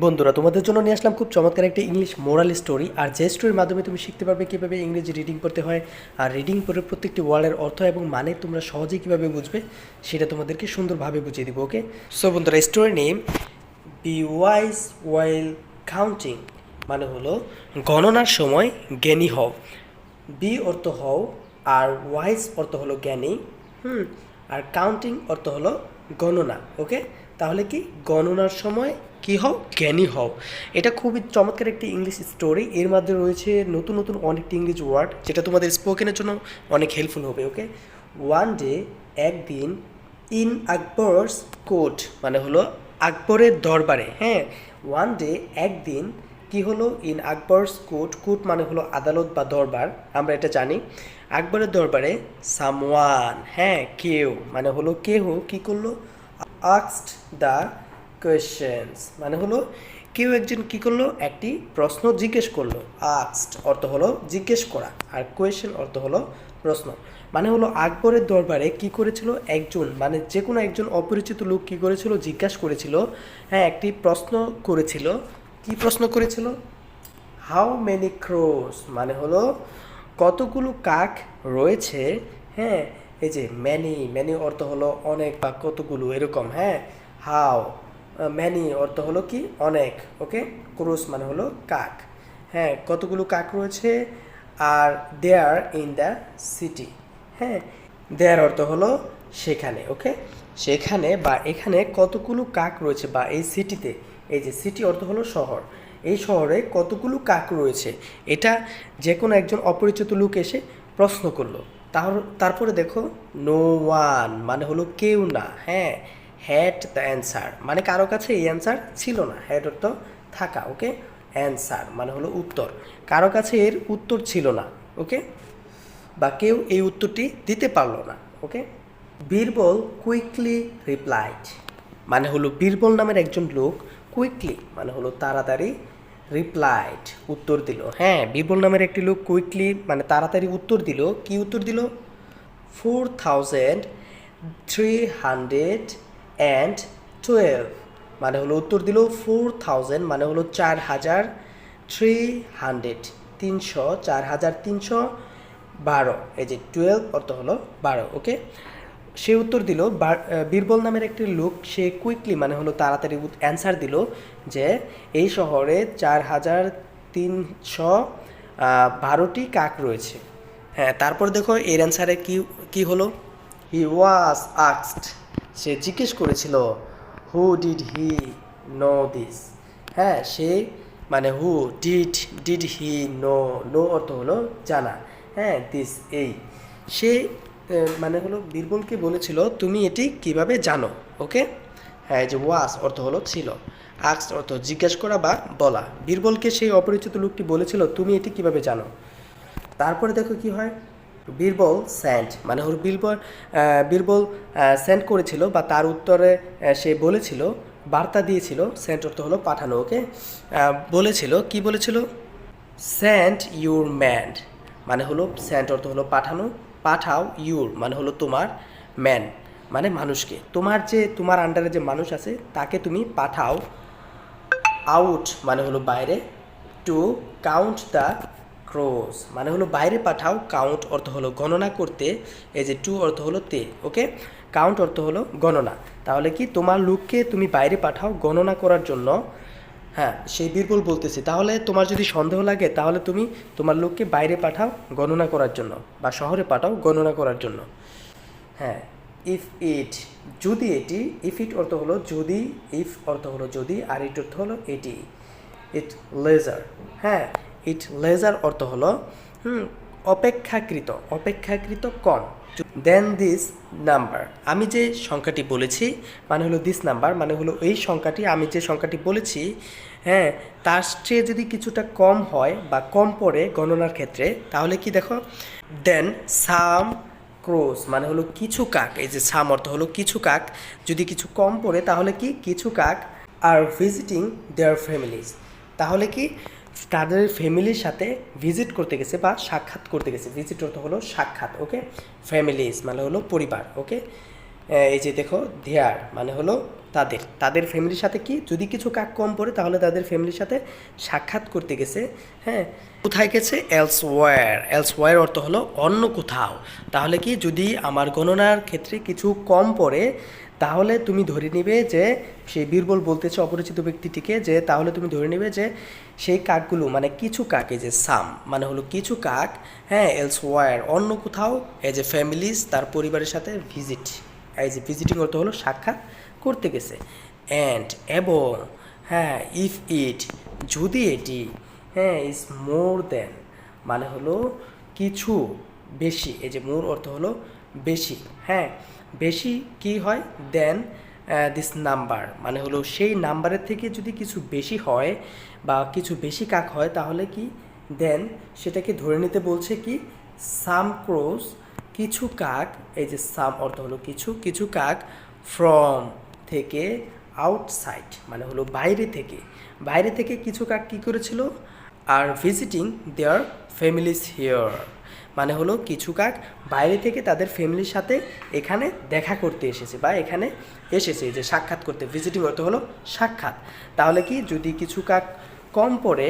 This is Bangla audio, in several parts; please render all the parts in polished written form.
বন্ধুরা, তোমাদের জন্য নিয়ে আসলাম খুব চমৎকার একটি ইংলিশ মোরাল স্টোরি। আর যে স্টোরির মাধ্যমে তুমি শিখতে পারবে কীভাবে ইংরেজি রিডিং করতে হয়, আর রিডিং করে প্রত্যেকটি ওয়ার্ডের অর্থ এবং মানে তোমরা সহজেই কীভাবে বুঝবে সেটা তোমাদেরকে সুন্দরভাবে বুঝিয়ে দিব। ওকে, সো বন্ধুরা, স্টোরি নেম বি ওয়াইজ ওয়াইল কাউন্টিং, মানে হলো গণনার সময় জ্ঞানী হও। বি অর্থ হও, আর ওয়াইজ অর্থ হলো জ্ঞানী, আর কাউন্টিং অর্থ হলো গণনা। ওকে, তাহলে কি গণনার সময় কি হও, জ্ঞানী হও। এটা খুবই চমৎকার একটি ইংলিশ স্টোরি। এর মধ্যে রয়েছে নতুন নতুন অনেকটি ইংলিশ ওয়ার্ড, যেটা তোমাদের স্পোকেনের জন্য অনেক হেল্পফুল হবে। ওকে, ওয়ান ডে, একদিন, ইন আকবরস কোর্ট, মানে হলো আকবরের দরবারে। হ্যাঁ, ওয়ান ডে একদিন, কি হলো ইন আকবরস কোর্ট, কোর্ট মানে হলো আদালত বা দরবার, আমরা এটা জানি। আকবরের দরবারে সামওয়ান, হ্যাঁ কেউ, মানে হলো কেহ কি করলো, আস্কড দ্য কোয়েশ্চেন্স, মানে হলো কেউ একজন কি করলো, একটি প্রশ্ন জিজ্ঞেস করলো। আস্কড অর্থ হলো জিজ্ঞেস করা, আর কোয়েশ্চেন অর্থ হলো প্রশ্ন। মানে হলো আকবরের দরবারে কি করেছিল, একজন মানে যে কোনো একজন অপরিচিত লোক কি করেছিল, জিজ্ঞাসা করেছিল, হ্যাঁ একটি প্রশ্ন করেছিল। কি প্রশ্ন করেছিল, হাউ মেনি ক্রোস, মানে হলো কতগুলো কাক রয়েছে। হ্যাঁ, এই যে ম্যানি, ম্যানি অর্থ হলো অনেক বা কতগুলো এরকম। হ্যাঁ, হাউ ম্যানি অর্থ হলো কি অনেক। ওকে, ক্রোস মানে হলো কাক। হ্যাঁ, কতগুলো কাক রয়েছে। আর দেয়ার ইন দ্য সিটি, হ্যাঁ দেয়ার অর্থ হলো সেখানে। ওকে, সেখানে বা এখানে কতগুলো কাক রয়েছে, বা এই সিটিতে, এই যে সিটি অর্থ হলো শহর, এই শহরে কতগুলো কাক রয়েছে, এটা যে কোনো একজন অপরিচিত লোক এসে প্রশ্ন করলো। তারপরে দেখো নো ওয়ান, মানে হলো কেউ না। হ্যাঁ, হ্যাড দ্য অ্যান্সার, মানে কারো কাছে এই অ্যান্সার ছিল না। হ্যাড অর্থ থাকা। ওকে, অ্যান্সার মানে হলো উত্তর, কারো কাছে এর উত্তর ছিল না। ওকে, বা কেউ এই উত্তরটি দিতে পারলো না। ওকে, বীরবল কুইকলি রিপ্লাইড, মানে হলো বীরবল নামের একজন লোক, কুইকলি মানে হলো তাড়াতাড়ি, রিপ্লাইড উত্তর দিল। হ্যাঁ, বীরবল নামের একটি লোক কুইকলি মানে তাড়াতাড়ি উত্তর দিল। কি উত্তর দিল, 4312, মানে হলো উত্তর দিল 4000, মানে হলো 4300, 4312। এই যে 12 অর্থ হলো 12। ওকে, সে উত্তর দিল, বীরবল নামের একটি লোক, সে কুইকলি মানে হলো তাড়াতাড়ি অ্যান্সার দিল যে এই শহরে 4312টি কাক রয়েছে। হ্যাঁ, তারপর দেখো এর অ্যান্সারে কি কি হলো, হি ওয়াজ আস্কড, সে জিজ্ঞেস করেছিল, who did he know this. হ্যাঁ, সে মানে হু ডিড হি নো অর্থ হলো জানা। হ্যাঁ, দিস এই, সে মানে হলো বীরবলকে বলেছিল তুমি এটি কিভাবে জানো। ওকে, হ্যাঁ, যে ওয়াস অর্থ হলো ছিল, আস্কড অর্থ জিজ্ঞেস করা বা বলা। বীরবলকে সেই অপরিচিত লোকটি বলেছিল তুমি এটি কিভাবে জানো। তারপরে দেখো কি হয়, বীরবল স্যান্ড, মানে হলো বীরবল সেন্ড করেছিল, বা তার উত্তরে সে বলেছিল, বার্তা দিয়েছিল। সেন্ড অর্থ হলো পাঠানো। ওকে, বলেছিল, কি বলেছিল, সেন্ড ইউর ম্যান, মানে হলো সেন্ড অর্থ হলো পাঠানো, পাঠাও, ইউর মানে হলো তোমার, ম্যান মানে মানুষকে, তোমার আন্ডারে যে মানুষ আছে তাকে তুমি পাঠাও, আউট মানে হলো বাইরে, টু কাউন্ট দ্য ক্রোস, মানে হলো বাইরে পাঠাও, কাউন্ট অর্থ হলো গণনা করতে, এই যে টু অর্থ হলো তে। ওকে, কাউন্ট অর্থ হলো গণনা। তাহলে কি তোমার লোককে তুমি বাইরে পাঠাও গণনা করার জন্য। হ্যাঁ, সেই বীরবল বলতেছি, তাহলে তোমার যদি সন্দেহ লাগে তাহলে তুমি তোমার লোককে বাইরে পাঠাও গণনা করার জন্য, বা শহরে পাঠাও গণনা করার জন্য। হ্যাঁ, ইফ ইট, যদি এটি, ইফ ইট অর্থ হলো যদি, ইফ অর্থ হলো যদি, আর ইট অর্থ হলো এটি, ইট লেজার। হ্যাঁ, ইট লেজার অর্থ হলো অপেক্ষাকৃত কম। দেন দিস নাম্বার, আমি যে সংখ্যাটি বলেছি, মানে হলো দিস নাম্বার মানে হলো এই সংখ্যাটি, আমি যে সংখ্যাটি বলেছি, হ্যাঁ তার চেয়ে যদি কিছুটা কম হয় বা কম পড়ে গণনার ক্ষেত্রে, তাহলে কি দেখো, দেন সাম ক্রোস, মানে হলো কিছু কাক, এই যে সাম অর্থ হলো কিছু কাক, যদি কিছু কম পড়ে তাহলে কি কিছু কাক আর ভিজিটিং দেয়ার ফ্যামিলিজ, তাহলে কি তাদের ফ্যামিলির সাথে ভিজিট করতে গেছে বা সাক্ষাৎ করতে গেছে। ভিজিট অর্থ হলো সাক্ষাৎ। ওকে, ফ্যামিলিজ মানে হলো পরিবার। ওকে, এই যে দেখো দেয়ার মানে হলো তাদের ফ্যামিলির সাথে কি যদি কিছু কাক কম পড়ে তাহলে তাদের ফ্যামিলির সাথে সাক্ষাৎ করতে গেছে। হ্যাঁ, কোথায় গেছে? এলসওয়্যার অর্থ হলো অন্য কোথাও। তাহলে কি যদি আমার গণনার ক্ষেত্রে কিছু কম পড়ে তাহলে তুমি ধরে নিবে যে সেই বীরবল বলতেছে অপরিচিত ব্যক্তিটিকে যে তাহলে তুমি ধরে নিবে যে সেই কাকগুলো মানে কিছু কাক এই যে সাম মানে হলো কিছু কাক, হ্যাঁ, এলসওয়্যার অন্য কোথাও এই যে ফ্যামিলিজ তার পরিবারের সাথে ভিজিট, এই যে ভিজিটিং অর্থ হলো সাক্ষাৎ করতে গেছে। অ্যান্ড এবং, হ্যাঁ, ইফ ইট যদি এটি, হ্যাঁ, ইজ মোর দেন মানে হলো কিছু বেশি, এই যে মোর অর্থ হলো বেশি, হ্যাঁ, বেশি কি হয় দেন দিস নাম্বার মানে হলো সেই নাম্বারের থেকে যদি কিছু বেশি হয় বা কিছু বেশি কাক হয় তাহলে কি দেন সেটাকে ধরে নিতে বলছে কি সাম ক্রোস কিছু কাক, এই যে সাম অর্থ হলো কিছু, কিছু কাক ফ্রম থেকে, আউটসাইড মানে হলো বাইরে থেকে কিছু কাক কী করেছিল আর ভিজিটিং দেয়ার ফ্যামিলিজ হিয়ার মানে হলো কিছু কাক বাইরে থেকে তাদের ফ্যামিলির সাথে এখানে দেখা করতে এসেছে বা এখানে এসেছে, যে সাক্ষাৎ করতে। ভিজিটিং অর্থ হলো সাক্ষাৎ। তাহলে কি যদি কিছু কাক কম পড়ে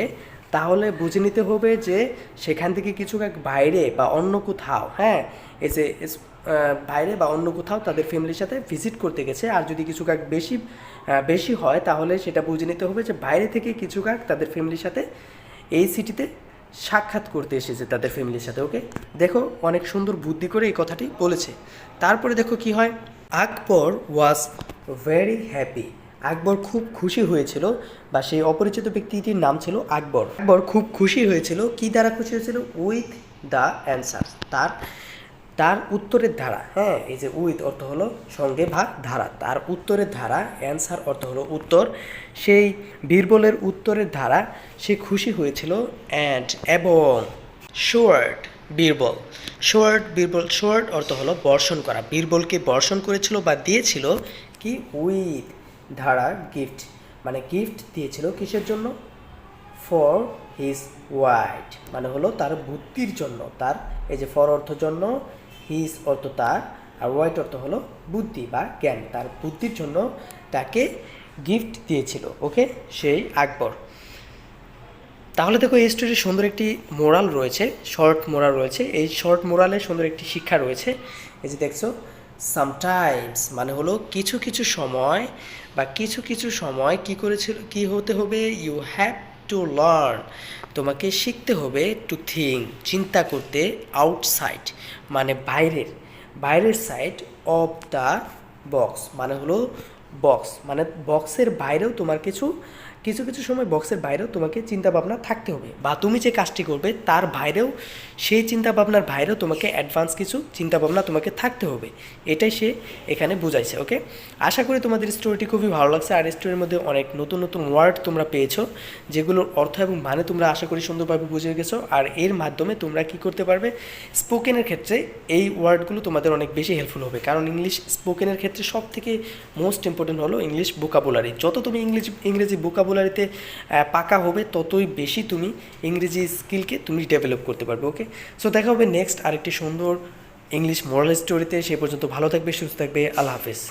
তাহলে বুঝে নিতে হবে যে সেখান থেকে কিছু কাক বাইরে বা অন্য কোথাও, হ্যাঁ, এই যে বাইরে বা অন্য কোথাও তাদের ফ্যামিলির সাথে ভিজিট করতে গেছে। আর যদি কিছু কাক বেশি হয় তাহলে সেটা বুঝে নিতে হবে যে বাইরে থেকে কিছু কাক তাদের ফ্যামিলির সাথে এই সিটিতে সাক্ষাৎ করতে এসেছে তাদের ফ্যামিলির সাথে। ওকে, দেখো অনেক সুন্দর বুদ্ধি করে এই কথাটি বলেছে। তারপরে দেখো কি হয়, আকবর ওয়াজ ভেরি হ্যাপি, আকবর খুব খুশি হয়েছিল বা সেই অপরিচিত ব্যক্তিটির নাম ছিল আকবর। আকবর খুব খুশি হয়েছিল, কি দ্বারা খুশি হয়েছিল? উইথ দ্য অ্যান্সার, তার উত্তরের ধারা, হ্যাঁ, এই যে উইথ অর্থ হলো সঙ্গে বা ধারা, তার উত্তরের ধারা, অ্যান্সার অর্থ হলো উত্তর, সেই বীরবলের উত্তরের ধারা সে খুশি হয়েছিল। অ্যান্ড এবং শোয়ার্ড বীরবল শোয়ার্ড অর্থ হলো বর্ষণ করা, বীরবলকে বর্ষণ করেছিল বা দিয়েছিল কি উইথ ধারা গিফট মানে গিফট দিয়েছিল কিসের জন্য? ফর হিজ ওয়াইট মানে হলো তার বুদ্ধির জন্য, তার এই যে ফর অর্থ জন্য, হিজ অর্থ তার, আর ওয়াইট অর্থ হলো বুদ্ধি বা জ্ঞান, তার বুদ্ধির জন্য তাকে গিফট দিয়েছিল। ওকে, সেই আকবর। তাহলে দেখো এই স্টোরির সুন্দর একটি মোরাল রয়েছে, শর্ট মোরাল রয়েছে। এই শর্ট মোরালে সুন্দর একটি শিক্ষা রয়েছে। এই যে দেখছো, সামটাইমস মানে হলো কিছু কিছু সময় বা কিছু সময় কি হতে হবে? ইউ হ্যাভ টু লার্ন তোমাকে শিখতে হবে, টু থিঙ্ক চিন্তা করতে, আউটসাইড মানে বাইরের সাইড অফ দ্য বক্স মানে হলো বক্স মানে বক্সের বাইরেও তোমার কিছু সময় বক্সের বাইরেও তোমাকে চিন্তা ভাবনা থাকতে হবে, বা তুমি যে কাজটি করবে তার বাইরেও, সেই চিন্তা ভাবনার বাইরেও তোমাকে অ্যাডভান্স কিছু চিন্তা ভাবনা তোমাকে থাকতে হবে। এটাই সে এখানে বুঝাইছে। ওকে, আশা করি তোমাদের স্টোরিটি খুবই ভালো লাগছে। আর স্টোরির মধ্যে অনেক নতুন ওয়ার্ড তোমরা পেয়েছো, যেগুলোর অর্থ এবং মানে তোমরা আশা করি সুন্দরভাবে বুঝে গেছো। আর এর মাধ্যমে তোমরা কি করতে পারবে? স্পোকেনের ক্ষেত্রে এই ওয়ার্ডগুলো তোমাদের অনেক বেশি হেল্পফুল হবে, কারণ ইংলিশ স্পোকেনের ক্ষেত্রে সব থেকে মোস্ট ইম্পর্টেন্ট হলো ইংলিশ ভোকাবুলারি। যত তুমি ইংরেজি ভোকাবুলারিতে পাকা হবে ততই বেশি তুমি ইংরেজি স্কিলকে তুমি ডেভেলপ করতে পারবে। ওকে, সো দেখা হবে নেক্সট আরেকটি সুন্দর ইংলিশ মোরাল স্টোরিতে। সেই পর্যন্ত ভালো থাকবে, সুস্থ থাকবে, আল্লাহ হাফেজ।